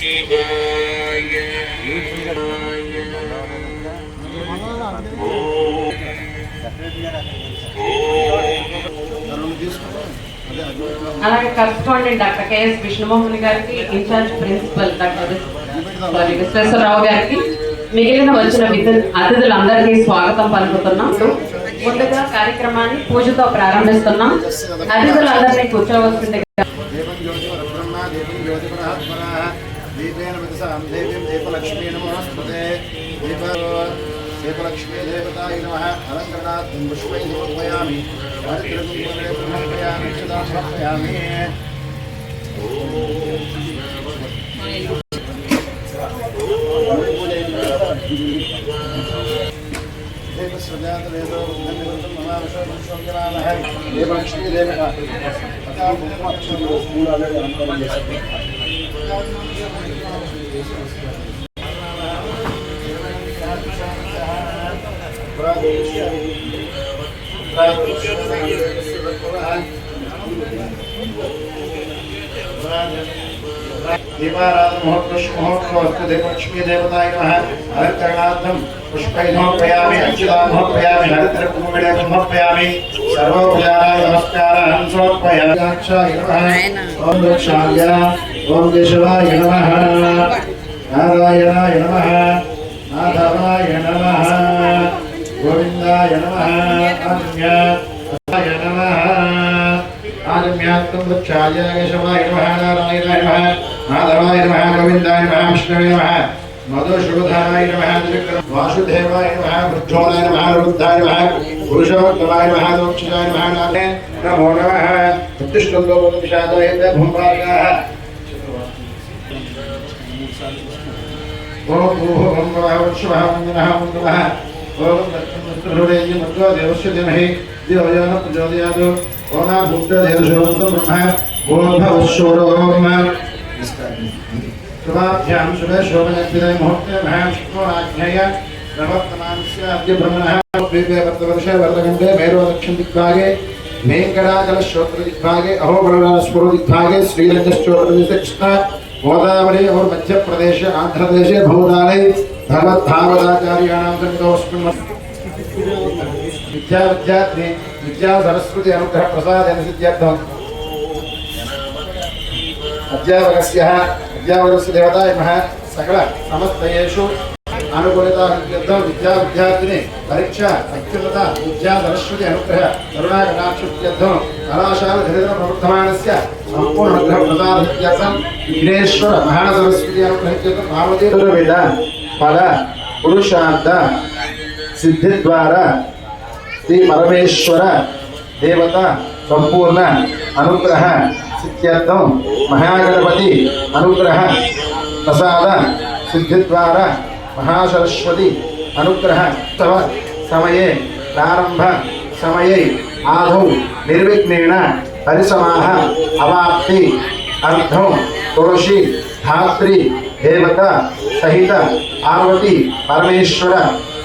అలాగే correspondent doctor K S Vishnumohan గారికి, incharge principal doctor Visweswara Rao గారికి, మిగిలిన వచ్చిన అతిథులందరికీ స్వాగతం పలుకుతున్నాం. ముందుగా కార్యక్రమాన్ని పూజతో ప్రారంభిస్తున్నాం. అతిథులందరినీ కూర్చోవలసిందిగా దీపలక్ష్మీ దేవతాయ నమః. అలంకరణార్థం పుష్పైః సమర్పయామి. సమర్పయామి. దీపలక్ష్మీ దేవత दीपाराधनमहोत्सवस्तु देवलक्ष्मी देवताय नमः. अलंकरणार्थं पुष्पैः समर्पयामि. अक्षतां समर्पयामि. हरिद्रकुम्भमेण समर्पयामि. सर्वोपचाराय नमस्कारान् समर्पयामि. साक्षाय नमः. ओम दक्षाय ओम केशवाय नमः. नारायणाय नमः. माधवाय नमः. गोविंदाय नमः. आदित्याय नमः. आदित्यात्म वृक्षाय केशवाय नमः. नारायणाय नमः. माधवाय नमः. गोविंदाय नमः. विष्णवे नमः. मधुसूदनाय नमः. वासुदेवाय नमः. वृक्षोणाय नमः. रुद्राय नमः. पुरुषोत्तमाय नमः. दोक्षाय नमः. नमो नमः. उत्तिष्ठन्तो विषादाय भूम्भागाः. ओम भूः भवः वृक्षः वन्दनः वन्दनः. ओम दक्षिणहृदये मध्वो देवस्य धीमहि धियो यो न प्रचोदयात्. ओम भूतदेवशोभं ब्रह्म भूर्भुवस्सुरो ओम. शुभाभ्यां शुभे शोभनक्षिरे मुहूर्ते महाविष्णुराज्ञय प्रवर्तमानस्य अद्य ब्रह्मणः द्वीपे वर्तवर्षे वर्तगण्डे मेरो दक्षिण दिग्भागे वेङ्कटाचलश्रोत्र दिग्भागे अहोबलस्पुर दिग्भागे श्रीरङ्गश्चोत्रदिशे कृष्ण गोदावरी और मध्य प्रदेश आंध्र प्रदेश भूदाने भगवद्भागवताचार्याणां सन्निधोऽस्मिन् विद्या विद्यार्थी विद्या सरस्वती अनुग्रह प्रसादेन सिद्ध्यर्थम् अध्यापकस्य देवताय नमः. सकल समस्तयेषु अनुकूलता विद्या विद्यार्थिनी परीक्षा अत्युन्नता विद्या सरस्वती अनुग्रह करुणाकटाक्षित्यर्थं कलाशाला धीरेण प्रवर्तमानस्य संपूर्ण अनुग्रह प्रसादं विघ्नेश्वर महासरस्वती अनुग्रह पार्वती वेद फल पुरुषार्थ सिद्धिद्वारा श्री परमेश्वर देवता संपूर्ण अनुग्रह सिद्ध्यर्थं महागणपति अनुग्रह प्रसाद सिद्धिद्वारा महासरस्वती अनुग्रह तव समये प्रारंभ समये आदौ निर्विघ्नेन परिसमाह अवाप्ति अर्धं तुलसी धात्री देवता सहित पार्वती परमेश्वर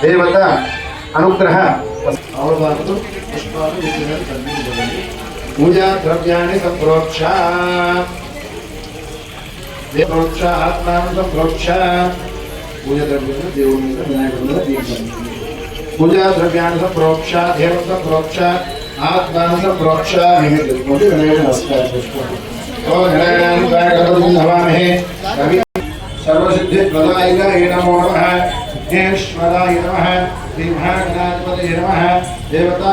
देवता अनुग्रह पूजा द्रव्याणि संप्रोक्ष देवोक्ष आत्मानं संप्रोक्ष पूजा द्रव्याणि देवोक्ष विनायकः पूजा द्रव्याणि संप्रोक्ष देवं संप्रोक्ष आत्मानं संप्रोक्ष निमित्तमोदि विनायकः नमस्कार ओ गणानां गणपतिं नमामहे कवि सर्वसिद्धिप्रदायकाय नमो नमः विघ्नेश्वराय नमः श्री महागणाधिपतये नमः देवता